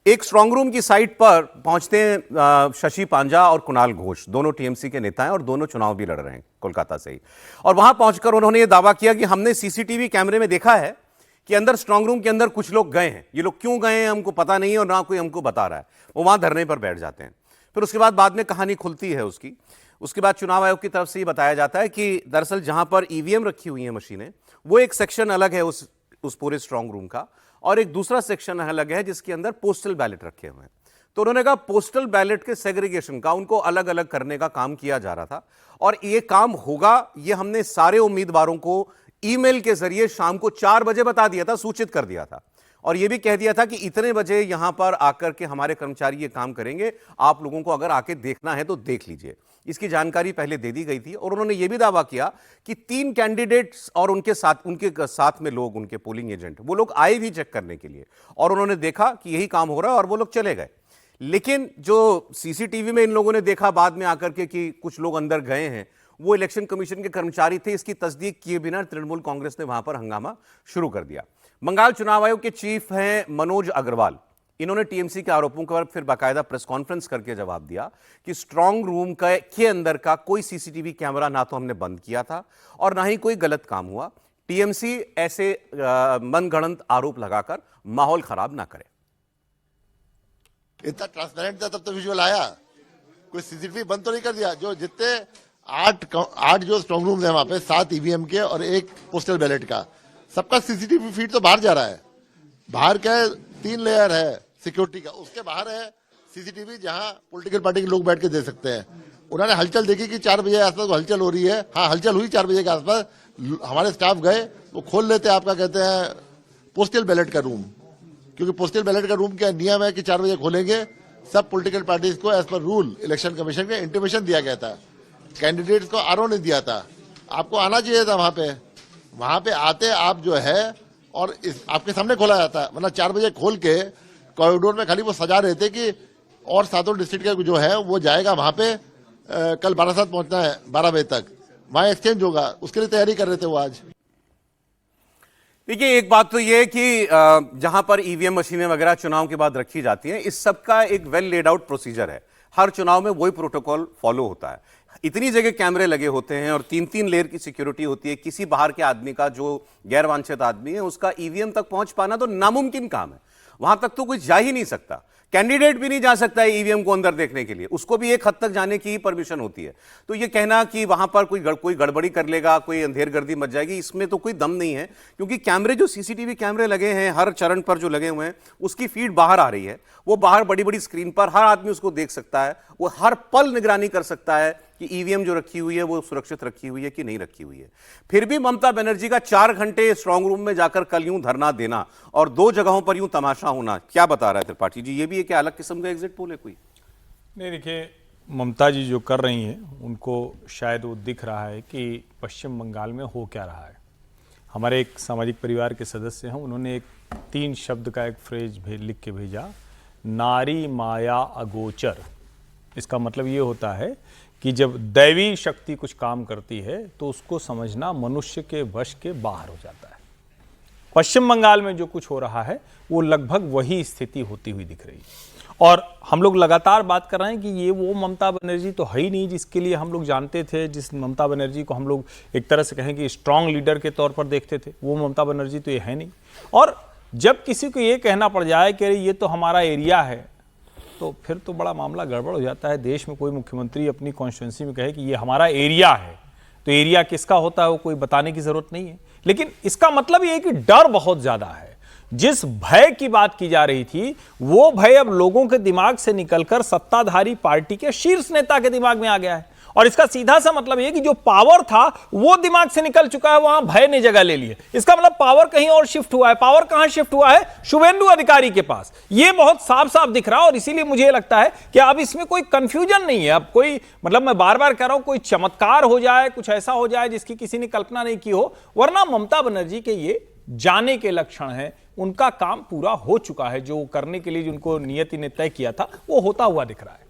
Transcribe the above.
एक strong room की site पर पहुंचते हैं शशि पांजा और कुणाल घोष, दोनों टीएमसी के नेता हैं और दोनों चुनाव भी लड़ रहे हैं कोलकाता से ही। और वहां पहुंचकर उन्होंने ये दावा किया कि हमने सीसीटीवी कैमरे में देखा है कि अंदर स्ट्रांग रूम के अंदर कुछ लोग गए हैं। ये लोग क्यों गए हैं हमको पता नहीं है और ना कोई हमको बता रहा है। वो वहां धरने पर बैठ जाते हैं। फिर उसके बाद में कहानी खुलती है उसकी। उसके बाद चुनाव आयोग की तरफ से ये बताया जाता है कि दरअसल जहां पर ईवीएम रखी हुई है मशीनें, वो एक सेक्शन अलग है उस पूरे स्ट्रांग रूम का, और एक दूसरा सेक्शन अलग है जिसके अंदर पोस्टल बैलेट रखे हुए हैं। तो उन्होंने कहा पोस्टल बैलेट के सेग्रीगेशन का, उनको अलग अलग करने का काम किया जा रहा था और ये काम होगा, ये हमने सारे उम्मीदवारों को ईमेल के जरिए शाम को 4 बजे बता दिया था, सूचित कर दिया था और यह भी कह दिया था कि इतने बजे यहां पर आकर के हमारे कर्मचारी ये काम करेंगे, आप लोगों को अगर आके देखना है तो देख लीजिए। इसकी जानकारी पहले दे दी गई थी और उन्होंने यह भी दावा किया कि 3 कैंडिडेट्स और उनके साथ में लोग, उनके पोलिंग एजेंट, वो लोग आए भी चेक करने के लिए और उन्होंने देखा कि यही काम हो रहा है और वो लोग चले गए। लेकिन जो सीसीटीवी में इन लोगों ने देखा बाद में आकर के कि कुछ लोग अंदर गए हैं, वो इलेक्शन कमीशन के कर्मचारी थे। इसकी तस्दीक किए बिना तृणमूल कांग्रेस ने वहां पर हंगामा शुरू कर दिया। बंगाल चुनाव आयोग के चीफ हैं मनोज अग्रवाल। इन्होंने टीएमसी के आरोपों पर फिर बाकायदा प्रेस कॉन्फ्रेंस करके जवाब दिया कि स्ट्रांग रूम के अंदर का कोई सीसीटीवी कैमरा ना तो हमने बंद किया था और ना ही कोई गलत काम हुआ। टीएमसी ऐसे मनगढ़ंत आरोप लगाकर माहौल खराब ना करे। इतना ट्रांसपेरेंट था तब तो विजुअल आया, कोई सीसीटीवी बंद तो नहीं कर दिया। जो जितने 8 जो स्ट्रांग रूम है वहां पे, 7 ईवीएम के और 1 पोस्टल बैलेट का, सबका सीसीटीवी फीड तो बाहर जा रहा है। बाहर क्या है, 3 लेयर है सिक्योरिटी का, उसके बाहर है सीसीटीवी जहां पॉलिटिकल पार्टी के लोग बैठ के दे सकते हैं। उन्होंने हलचल देखी कि 4 बजे आसपास हलचल हो रही है। हाँ, हलचल हुई 4 बजे के आसपास। हमारे स्टाफ गए, वो खोल लेते आपका कहते हैं पोस्टल बैलेट का रूम, क्योंकि पोस्टल बैलेट का रूम क्या नियम है कि 4 बजे खोलेंगे। सब पॉलिटिकल पार्टीज को as per rule election commission के इंटीमेशन दिया गया था, कैंडिडेट्स को आरओ ने दिया था। आपको आना चाहिए था वहां पे आते आप जो है और आपके सामने खोला जाता, वरना 4 बजे खोल के कॉरिडोर में खाली वो सजा रहे थे कि और 7 डिस्ट्रिक्ट का जो है वो जाएगा वहां पे। कल 12 पहुंचना है, 12 बजे तक वहां एक्सचेंज होगा, उसके लिए तैयारी कर रहे थे वो आज। देखिए, एक बात तो ये कि जहां पर ईवीएम मशीनें वगैरह चुनाव के बाद रखी जाती हैं, इस सब का एक वेल लेड आउट प्रोसीजर है। हर चुनाव में वही प्रोटोकॉल फॉलो होता है। इतनी जगह कैमरे लगे होते हैं और 3-3 लेयर की सिक्योरिटी होती है। किसी बाहर के आदमी का, जो गैर वांछित आदमी है, उसका ईवीएम तक पहुंच पाना तो नामुमकिन काम है। वहां तक तो कोई जा ही नहीं सकता। कैंडिडेट भी नहीं जा सकता है ईवीएम को अंदर देखने के लिए, उसको भी एक हद तक जाने की ही परमिशन होती है। तो ये कहना कि वहां पर कोई गड़बड़ी कर लेगा, कोई अंधेरगर्दी मच जाएगी, इसमें तो कोई दम नहीं है। क्योंकि कैमरे, जो सीसीटीवी कैमरे लगे हैं हर चरण पर जो लगे हुए हैं, उसकी फीड बाहर आ रही है। वो बाहर बड़ी बड़ी स्क्रीन पर हर आदमी उसको देख सकता है। वो हर पल निगरानी कर सकता है कि ईवीएम जो रखी हुई है वो सुरक्षित रखी हुई है कि नहीं रखी हुई है। फिर भी ममता बनर्जी का 4 घंटे स्ट्रांग रूम में जाकर कल यूं धरना देना और 2 जगहों पर यूं तमाशा होना, क्या बता रहा है त्रिपाठी जी? ये भी एक अलग किस्म का एग्जिट पोल है कोई? नहीं, देखिए, ममता जी जो कर रही हैं उनको शायद वो दिख रहा है कि पश्चिम बंगाल में हो क्या रहा है। हमारे एक सामाजिक परिवार के सदस्य हैं, उन्होंने एक 3 शब्द का एक फ्रेज लिख के भेजा, नारी माया अगोचर। इसका मतलब ये होता है कि जब दैवी शक्ति कुछ काम करती है तो उसको समझना मनुष्य के वश के बाहर हो जाता है। पश्चिम बंगाल में जो कुछ हो रहा है वो लगभग वही स्थिति होती हुई दिख रही है। और हम लोग लगातार बात कर रहे हैं कि ये वो ममता बनर्जी तो है ही नहीं जिसके लिए हम लोग जानते थे, जिस ममता बनर्जी को हम लोग एक तरह से कहें कि स्ट्रांग लीडर के तौर पर देखते थे, वो ममता बनर्जी तो ये है नहीं। और जब किसी को ये कहना पड़ जाए कि ये तो हमारा एरिया है, तो फिर तो बड़ा मामला गड़बड़ हो जाता है। देश में कोई मुख्यमंत्री अपनी कॉन्स्टिट्यूंसी में कहे कि ये हमारा एरिया है, तो एरिया किसका होता है वो कोई बताने की जरूरत नहीं है। लेकिन इसका मतलब ये है कि डर बहुत ज्यादा है। जिस भय की बात की जा रही थी वो भय अब लोगों के दिमाग से निकलकर सत्ताधारी पार्टी के शीर्ष नेता के दिमाग में आ गया है। और इसका सीधा सा मतलब यह कि जो पावर था वो दिमाग से निकल चुका है, वहां भय ने जगह ले ली है। इसका मतलब पावर कहीं और शिफ्ट हुआ है। पावर कहां शिफ्ट हुआ है? शुभेंदु अधिकारी के पास। यह बहुत साफ साफ दिख रहा है और इसीलिए मुझे लगता है कि अब इसमें कोई कंफ्यूजन नहीं है। अब कोई, मतलब मैं बार बार कह रहा हूं, कोई चमत्कार हो जाए, कुछ ऐसा हो जाए जिसकी किसी ने कल्पना नहीं की हो, वरना ममता बनर्जी के ये जाने के लक्षण है। उनका काम पूरा हो चुका है, जो करने के लिए जिनको नियति ने तय किया था वो होता हुआ दिख रहा है।